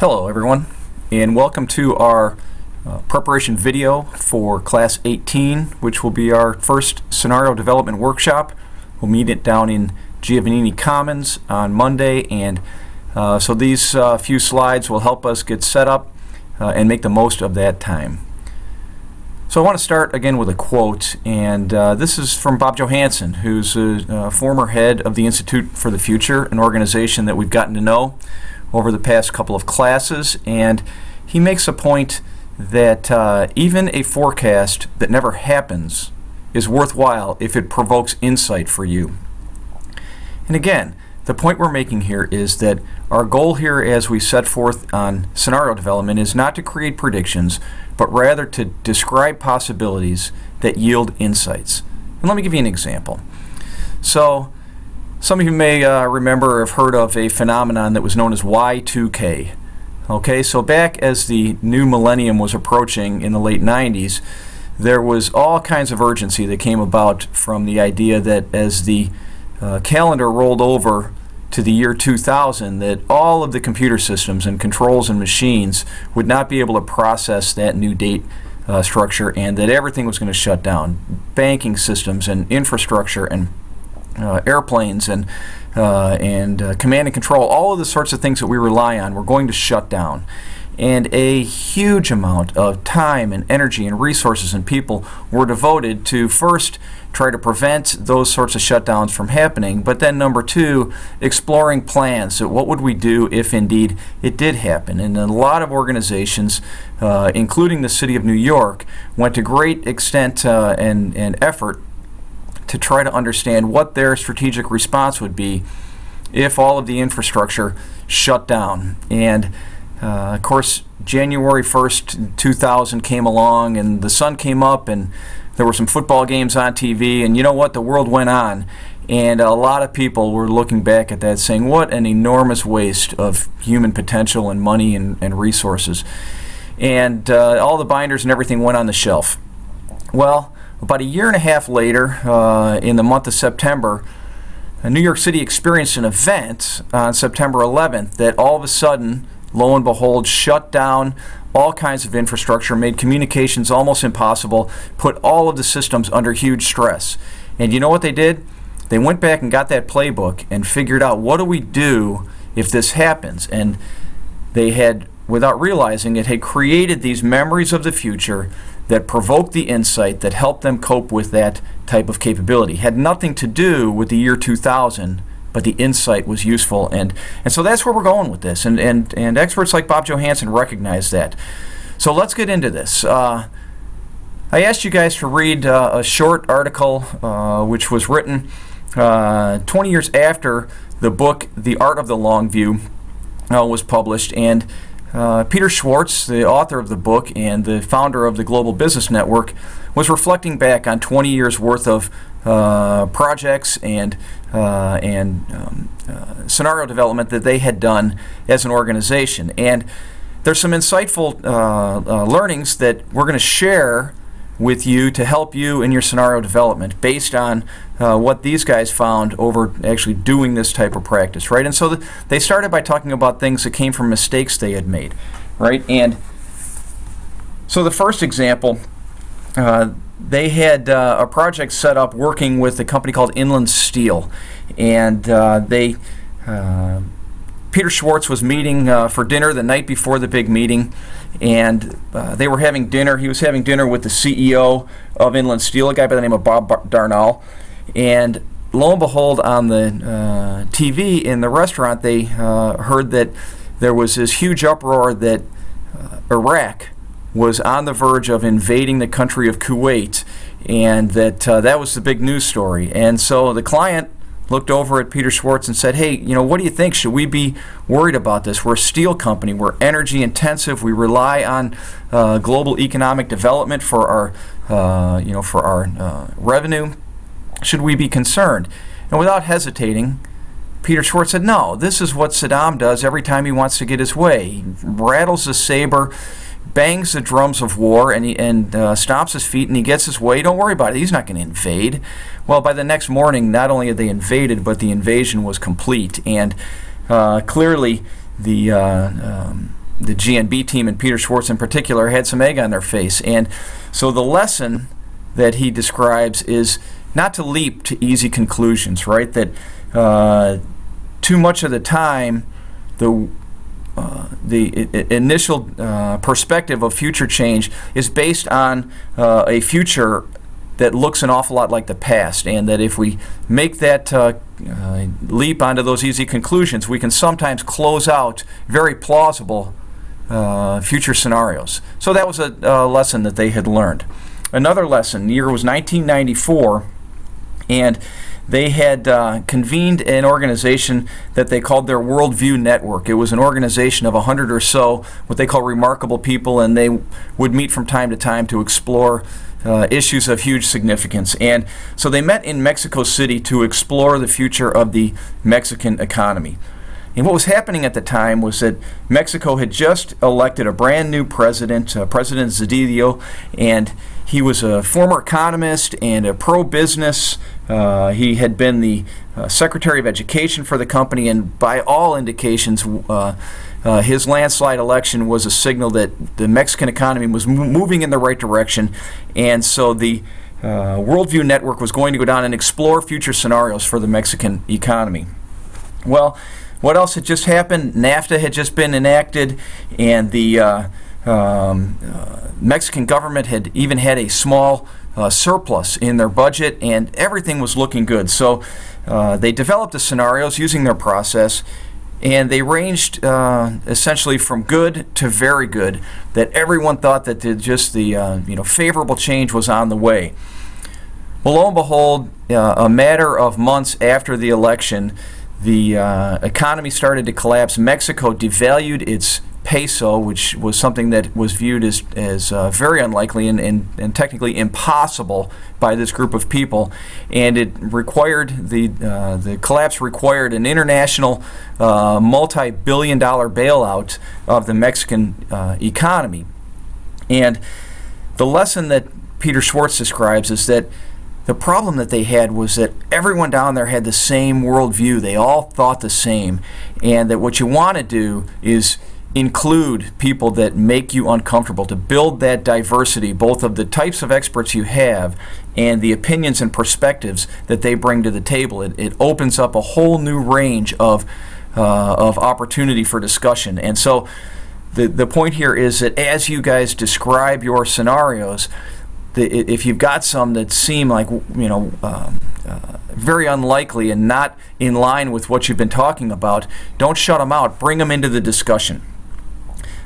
Hello everyone, and welcome to our preparation video for Class 18, which will be our first scenario development workshop. We'll meet it down in Giovannini Commons on Monday, and so these few slides will help us get set up and make the most of that time. So I want to start again with a quote, and this is from Bob Johansen, who's a former head of the Institute for the Future, an organization that we've gotten to know over the past couple of classes, and he makes a point that even a forecast that never happens is worthwhile if it provokes insight for you. And again, the point we're making here is that our goal here as we set forth on scenario development is not to create predictions, but rather to describe possibilities that yield insights. And let me give you an example. So some of you may remember or have heard of a phenomenon that was known as Y2K. Okay, so back as the new millennium was approaching in the late 90s, there was all kinds of urgency that came about from the idea that as the calendar rolled over to the year 2000, that all of the computer systems and controls and machines would not be able to process that new date structure, and that everything was going to shut down. Banking systems and infrastructure and airplanes and command and control, all of the sorts of things that we rely on were going to shut down. And a huge amount of time and energy and resources and people were devoted to first try to prevent those sorts of shutdowns from happening, but then number two, exploring plans. So what would we do if indeed it did happen? And a lot of organizations, including the City of New York, went to great extent and effort to try to understand what their strategic response would be if all of the infrastructure shut down. And of course, January 1st, 2000 came along, and the sun came up, and there were some football games on TV, and you know what? The world went on. And a lot of people were looking back at that saying, what an enormous waste of human potential and money and resources. And all the binders and everything went on the shelf. Well, about a year and a half later, in the month of September, New York City experienced an event on September 11th that all of a sudden, lo and behold, shut down all kinds of infrastructure, made communications almost impossible, put all of the systems under huge stress. And you know what they did? They went back and got that playbook and figured out, what do we do if this happens? And they had, without realizing it, had created these memories of the future that provoked the insight that helped them cope with that type of capability. Had nothing to do with the year 2000, but the insight was useful, and so that's where we're going with this, and experts like Bob Johansen recognize that. So let's get into this. I asked you guys to read a short article which was written 20 years after the book The Art of the Long View was published, and Peter Schwartz, the author of the book and the founder of the Global Business Network, was reflecting back on 20 years worth of projects and scenario development that they had done as an organization. And there's some insightful learnings that we're going to share with you to help you in your scenario development based on what these guys found over actually doing this type of practice, right? And so they started by talking about things that came from mistakes they had made, right? And so the first example, they had a project set up working with a company called Inland Steel, and Peter Schwartz was meeting for dinner the night before the big meeting, and they were having dinner. He was having dinner with the CEO of Inland Steel, a guy by the name of Bob Darnall, and lo and behold, on the TV in the restaurant, they heard that there was this huge uproar that Iraq was on the verge of invading the country of Kuwait, and that was the big news story. And so the client looked over at Peter Schwartz and said, hey, you know, what do you think? Should we be worried about this? We're a steel company. We're energy intensive. We rely on global economic development for our revenue. Should we be concerned? And without hesitating, Peter Schwartz said, no, this is what Saddam does every time he wants to get his way. He rattles the saber, bangs the drums of war, and stomps his feet, and he gets his way. Don't worry about it. He's not going to invade. Well, by the next morning, not only had they invaded, but the invasion was complete. And clearly, the the GNB team and Peter Schwartz in particular had some egg on their face. And so the lesson that he describes is not to leap to easy conclusions, right? That too much of the time, the initial perspective of future change is based on a future that looks an awful lot like the past, and that if we make that leap onto those easy conclusions, we can sometimes close out very plausible future scenarios. So that was a lesson that they had learned. Another lesson, the year was 1994, and they had convened an organization that they called their Worldview Network. It was an organization of 100 or so, what they call remarkable people, and they would meet from time to time to explore issues of huge significance. And so they met in Mexico City to explore the future of the Mexican economy. And what was happening at the time was that Mexico had just elected a brand new president, President Zedillo, and he was a former economist and a pro-business. He had been the Secretary of Education for the company, and by all indications, his landslide election was a signal that the Mexican economy was moving in the right direction. And so the Worldview Network was going to go down and explore future scenarios for the Mexican economy. Well, what else had just happened? NAFTA had just been enacted, and the Mexican government had even had a small surplus in their budget, and everything was looking good. So they developed the scenarios using their process, and they ranged essentially from good to very good, that everyone thought that the favorable change was on the way. Well, lo and behold, a matter of months after the election, the economy started to collapse. Mexico devalued its peso, which was something that was viewed as very unlikely and technically impossible by this group of people, and it required the collapse required an international multi-billion-dollar bailout of the Mexican economy. And the lesson that Peter Schwartz describes is that the problem that they had was that everyone down there had the same worldview. They all thought the same, and that what you want to do is include people that make you uncomfortable, to build that diversity, both of the types of experts you have and the opinions and perspectives that they bring to the table. It opens up a whole new range of opportunity for discussion. And so the point here is that as you guys describe your scenarios, if you've got some that seem like very unlikely and not in line with what you've been talking about, don't shut them out. Bring them into the discussion.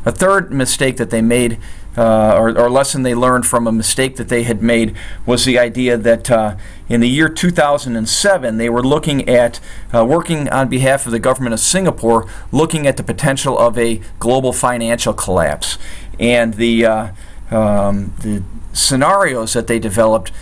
A third mistake that they made, or lesson they learned from a mistake that they had made, was the idea that in the year 2007 they were looking at working on behalf of the government of Singapore, looking at the potential of a global financial collapse. And the scenarios that they developed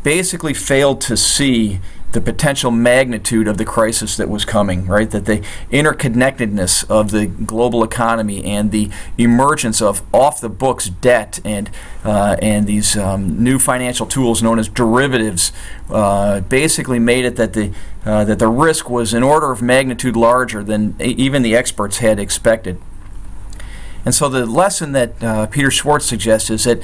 basically failed to see the potential magnitude of the crisis that was coming, right? That the interconnectedness of the global economy and the emergence of off-the-books debt and these new financial tools known as derivatives basically made it that the risk was an order of magnitude larger than even the experts had expected. And so the lesson that Peter Schwartz suggests is that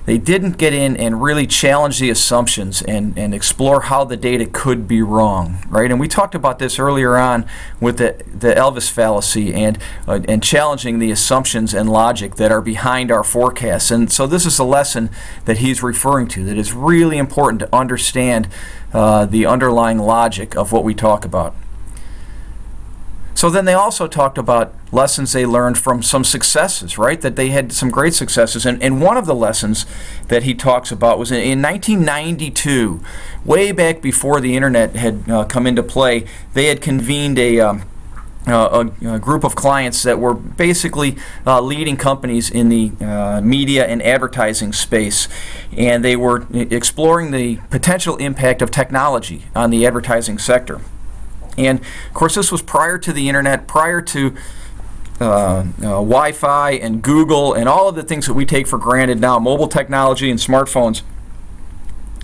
they didn't get in and really challenge the assumptions and explore how the data could be wrong, right? And we talked about this earlier on with the Elvis fallacy and challenging the assumptions and logic that are behind our forecasts. And so this is a lesson that he's referring to, that is really important to understand the underlying logic of what we talk about. So then they also talked about lessons they learned from some successes, right? That they had some great successes. And one of the lessons that he talks about was in 1992, way back before the internet had come into play, they had convened a group of clients that were basically leading companies in the media and advertising space. And they were exploring the potential impact of technology on the advertising sector. And of course, this was prior to the internet, prior to Wi-Fi and Google and all of the things that we take for granted now, mobile technology and smartphones.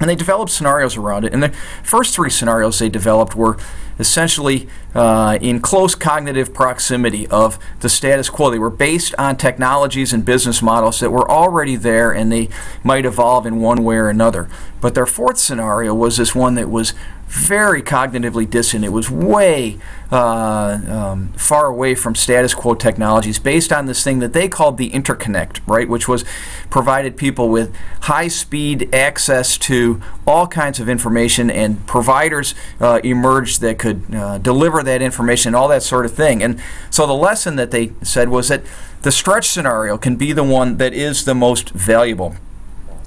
And they developed scenarios around it. And the first three scenarios they developed were essentially in close cognitive proximity of the status quo. They were based on technologies and business models that were already there, and they might evolve in one way or another. But their fourth scenario was this one that was very cognitively distant. It was way far away from status quo technologies, based on this thing that they called the interconnect, right, which was provided people with high-speed access to all kinds of information, and providers emerged that could deliver that information, all that sort of thing. And so the lesson that they said was that the stretch scenario can be the one that is the most valuable.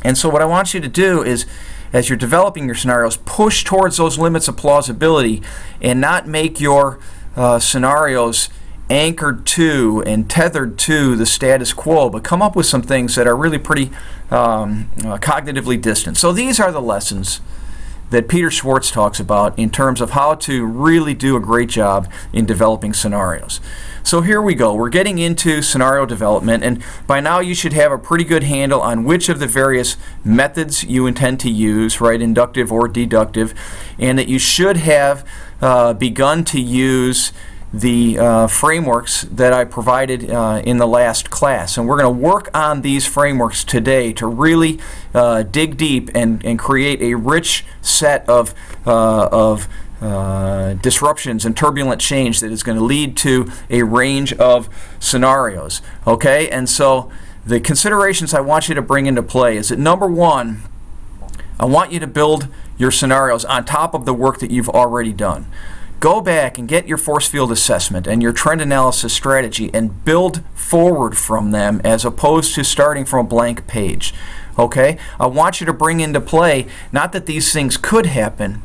And so what I want you to do is, as you're developing your scenarios, push towards those limits of plausibility and not make your scenarios anchored to and tethered to the status quo, but come up with some things that are really pretty cognitively distant. So these are the lessons that Peter Schwartz talks about in terms of how to really do a great job in developing scenarios. So here we go. We're getting into scenario development, and by now you should have a pretty good handle on which of the various methods you intend to use, right, inductive or deductive, and that you should have begun to use the frameworks that I provided in the last class. And we're going to work on these frameworks today to really dig deep and create a rich set of disruptions and turbulent change that is going to lead to a range of scenarios. Okay, and so the considerations I want you to bring into play is that, number one, I want you to build your scenarios on top of the work that you've already done. Go back and get your force field assessment and your trend analysis strategy and build forward from them, as opposed to starting from a blank page. Okay? I want you to bring into play not that these things could happen,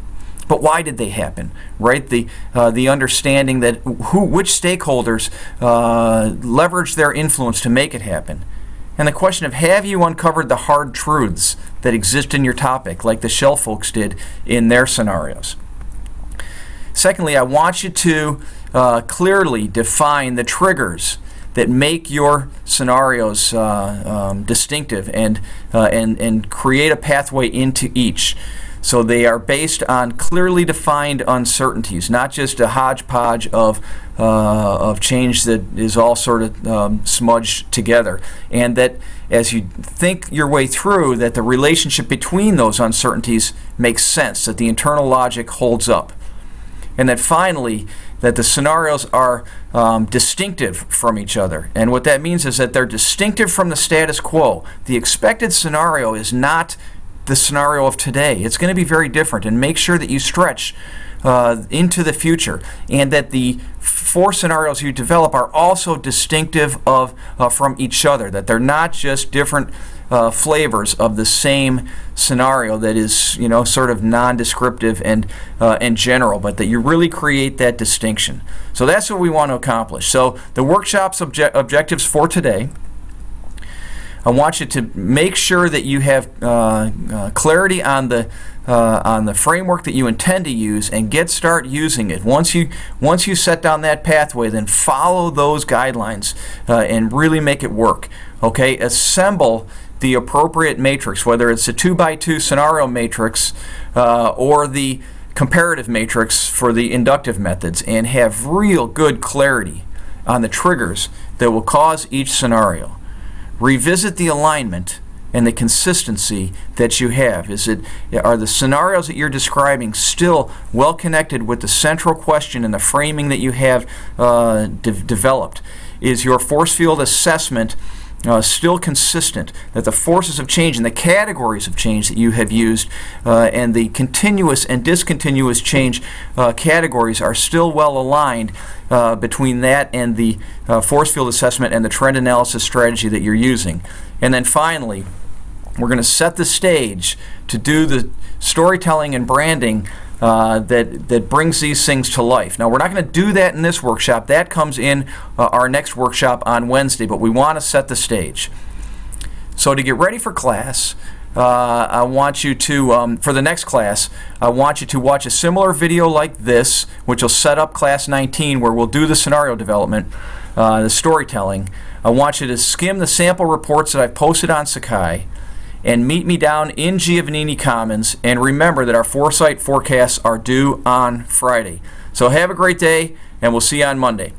but why did they happen, right? The understanding that which stakeholders leverage their influence to make it happen. And the question of, have you uncovered the hard truths that exist in your topic, like the Shell folks did in their scenarios? Secondly, I want you to clearly define the triggers that make your scenarios distinctive, and create a pathway into each. So they are based on clearly defined uncertainties, not just a hodgepodge of change that is all sort of smudged together. And that as you think your way through, that the relationship between those uncertainties makes sense, that the internal logic holds up. And that finally, that the scenarios are distinctive from each other. And what that means is that they're distinctive from the status quo. The expected scenario is not the scenario of today. It's going to be very different, and make sure that you stretch into the future, and that the four scenarios you develop are also distinctive from each other, that they're not just different flavors of the same scenario that is, you know, sort of non-descriptive and general, but that you really create that distinction. So that's what we want to accomplish. So the workshop's objectives for today: I want you to make sure that you have clarity on the framework that you intend to use, and start using it. Once you set down that pathway, then follow those guidelines and really make it work. Okay, assemble the appropriate matrix, whether it's a 2x2 scenario matrix or the comparative matrix for the inductive methods, and have real good clarity on the triggers that will cause each scenario. Revisit the alignment and the consistency that you have. Are the scenarios that you're describing still well connected with the central question and the framing that you have developed? Is your force field assessment still consistent, that the forces of change and the categories of change that you have used and the continuous and discontinuous change categories are still well aligned between that and the force field assessment and the trend analysis strategy that you're using? And then finally, we're going to set the stage to do the storytelling and branding that brings these things to life. Now, we're not going to do that in this workshop. That comes in our next workshop on Wednesday, but we want to set the stage. So to get ready for class, I want you to, for the next class, I want you to watch a similar video like this, which will set up Class 19, where we'll do the scenario development, the storytelling. I want you to skim the sample reports that I've posted on Sakai, and meet me down in Giovannini Commons. And remember that our foresight forecasts are due on Friday. So have a great day, and we'll see you on Monday.